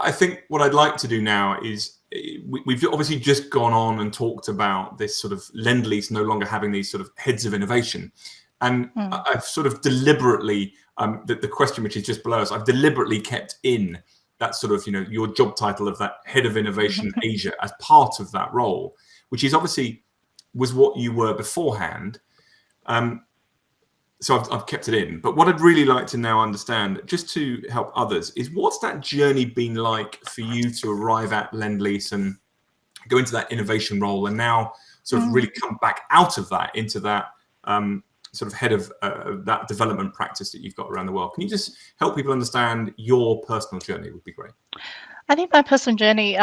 I think what I'd like to do now is we've obviously just gone on and talked about this sort of Lendlease no longer having these sort of heads of innovation. And I've sort of deliberately, the question which is just below us, I've deliberately kept in that sort of, your job title of that head of innovation Asia as part of that role, which is obviously was what you were beforehand. So I've kept it in. But what I'd really like to now understand, just to help others, is what's that journey been like for you to arrive at Lendlease and go into that innovation role and now sort of really come back out of that into that sort of head of that development practice that you've got around the world. Can you just help people understand your personal journey? Would be great. I think my personal journey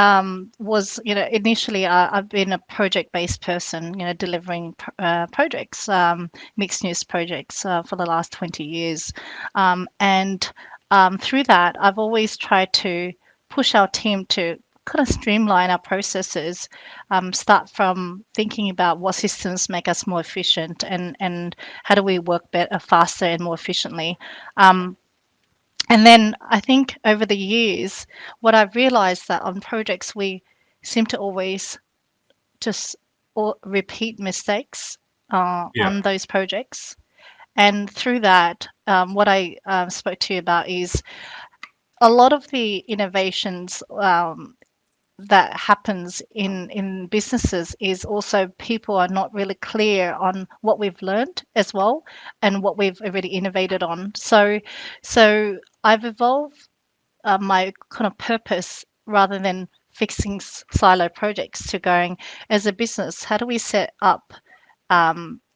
was, initially I've been a project-based person, delivering projects, mixed use projects for the last 20 years. And through that, I've always tried to push our team to kind of streamline our processes, start from thinking about what systems make us more efficient and how do we work better, faster and more efficiently. And then I think over the years, what I've realized that on projects, we seem to always just repeat mistakes on those projects. And through that, what I spoke to you about is a lot of the innovations that happens in businesses is also people are not really clear on what we've learned as well and what we've already innovated on. So I've evolved my kind of purpose rather than fixing silo projects to going as a business, how do we set up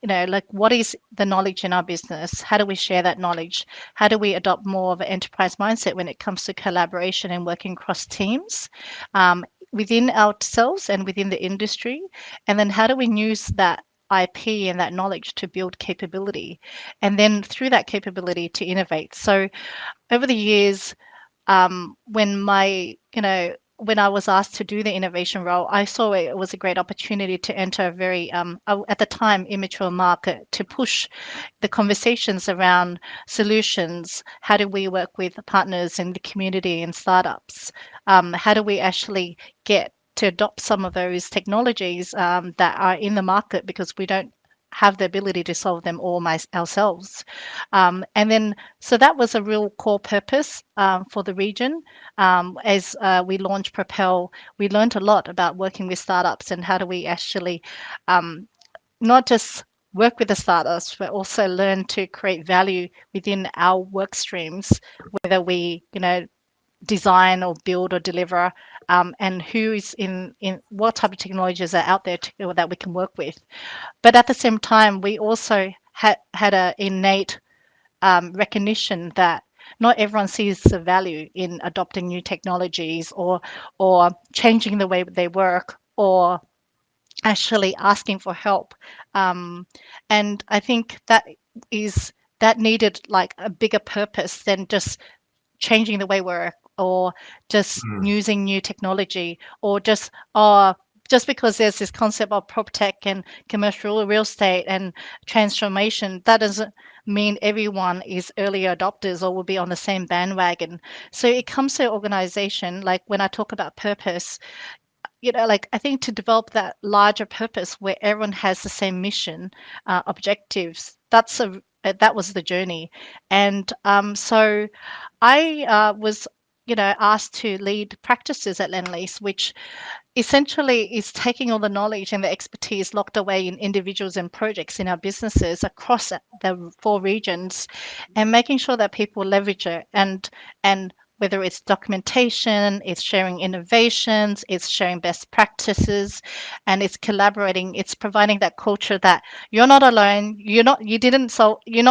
like what is the knowledge in our business? How do we share that knowledge? How do we adopt more of an enterprise mindset when it comes to collaboration and working across teams within ourselves and within the industry? And then how do we use that IP and that knowledge to build capability? And then through that capability to innovate. So over the years, when when I was asked to do the innovation role, I saw it was a great opportunity to enter a very, at the time, immature market to push the conversations around solutions. How do we work with partners in the community and startups? How do we actually get to adopt some of those technologies that are in the market because we don't have the ability to solve them all ourselves. And then, so that was a real core purpose for the region. As we launched Propel, we learned a lot about working with startups and how do we actually not just work with the startups, but also learn to create value within our work streams, whether we, design or build or deliver, and who is in what type of technologies are out there that we can work with. But at the same time, we also had an innate recognition that not everyone sees the value in adopting new technologies or changing the way they work or actually asking for help. And I think that needed like a bigger purpose than just changing the way we work or just using new technology or just because there's this concept of prop tech and commercial real estate and transformation, that doesn't mean everyone is early adopters or will be on the same bandwagon. So it comes to organization, like when I talk about purpose, like I think to develop that larger purpose where everyone has the same mission, objectives, that was the journey. And so I was, asked to lead practices at Lendlease, which essentially is taking all the knowledge and the expertise locked away in individuals and projects in our businesses across the 4 regions and making sure that people leverage it and whether it's documentation, it's sharing innovations, it's sharing best practices, and it's collaborating, it's providing that culture that you're not alone, you're not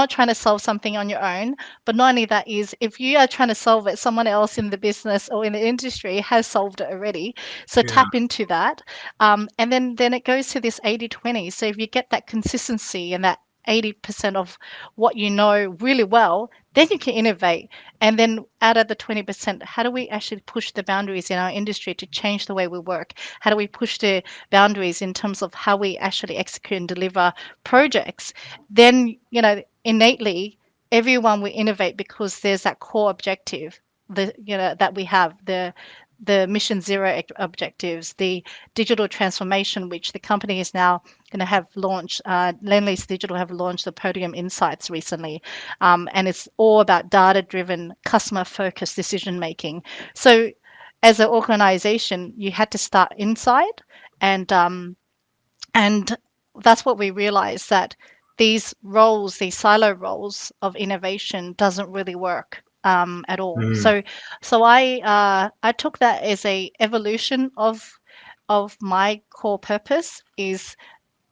trying to solve something on your own, but not only that is if you are trying to solve it, someone else in the business or in the industry has solved it already. So Yeah. tap into that. And then it goes to this 80-20. So if you get that consistency and that 80% of what you know really well, then you can innovate. And then out of the 20%, how do we actually push the boundaries in our industry to change the way we work? How do we push the boundaries in terms of how we actually execute and deliver projects? Then, innately, everyone will innovate because there's that core objective that we have, the mission zero objectives, the digital transformation, which the company is now going to have launched. Lendlease Digital have launched the Podium Insights recently, and it's all about data-driven, customer-focused decision making. So, as an organization, you had to start inside, and and that's what we realized, that these roles, these silo roles of innovation, doesn't really work at all. Mm. So I took that as a evolution of my core purpose, is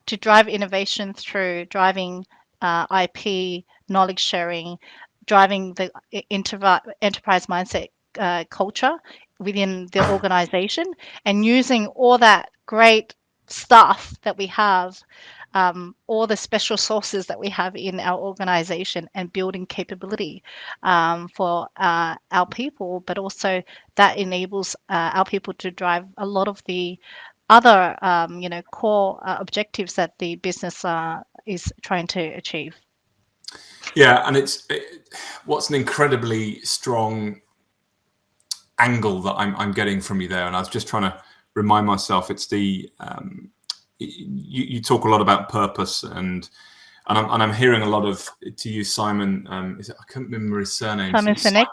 to drive innovation through driving IP, knowledge sharing, driving the enterprise mindset culture within the organization, and using all that great stuff that we have, all the special sources that we have in our organization, and building capability for our people, but also that enables our people to drive a lot of the other core objectives that the business is trying to achieve. Yeah, and what's an incredibly strong angle that I'm getting from you there, and I was just trying to remind myself, it's the you talk a lot about purpose, and I'm hearing a lot of, to use Simon, I can't remember his surname. Simon Sinek.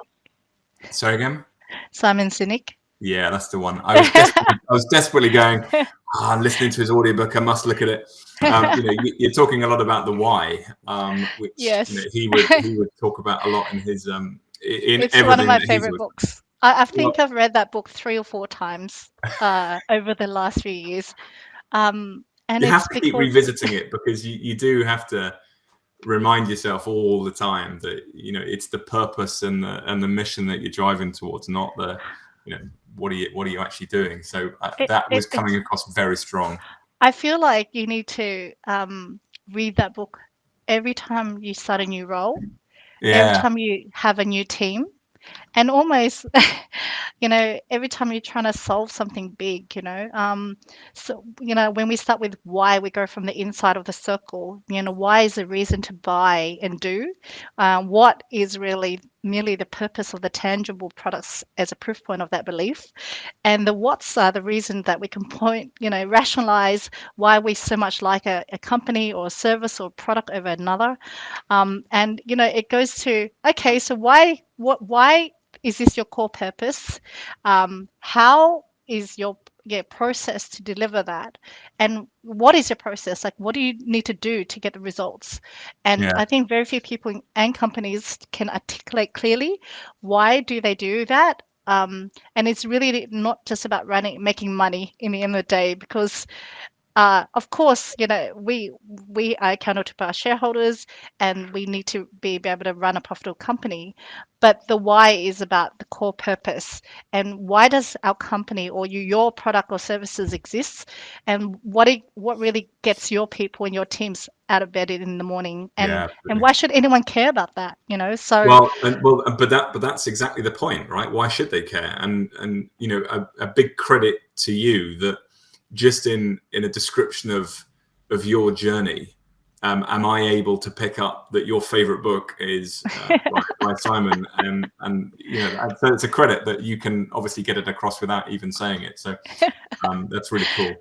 Sorry again. Simon Sinek. Yeah, that's the one. I was desperately going, I'm listening to his audiobook, I must look at it. You're talking a lot about the why, which yes. he would talk about a lot in his it's one of my favorite books. I think I've read that book 3 or 4 times over the last few years. And you have to keep revisiting it, because you do have to remind yourself all the time that it's the purpose and the mission that you're driving towards, not the what are you actually doing. So that was coming across very strong. I feel like you need to read that book every time you start a new role, every time you have a new team, and almost every time you're trying to solve something big. So when we start with why, we go from the inside of the circle. Why is the reason to buy and do. What is really merely the purpose of the tangible products as a proof point of that belief, and the what's are the reason that we can point, rationalize why we so much like a company or a service or product over another. And it goes to, okay, so why is this your core purpose? How is your process to deliver that? And what is your process? Like, what do you need to do to get the results? And I think very few people and companies can articulate clearly why do they do that. And it's really not just about making money in the end of the day, because of course, we are accountable to our shareholders, and we need to be able to run a profitable company. But the why is about the core purpose, and why does our company or your product or services exist, and what really gets your people and your teams out of bed in the morning, and why should anyone care about that? So but that's exactly the point, right? Why should they care? And a big credit to you that just in a description of your journey, am I able to pick up that your favorite book is by Simon, and so it's a credit that you can obviously get it across without even saying it. So that's really cool.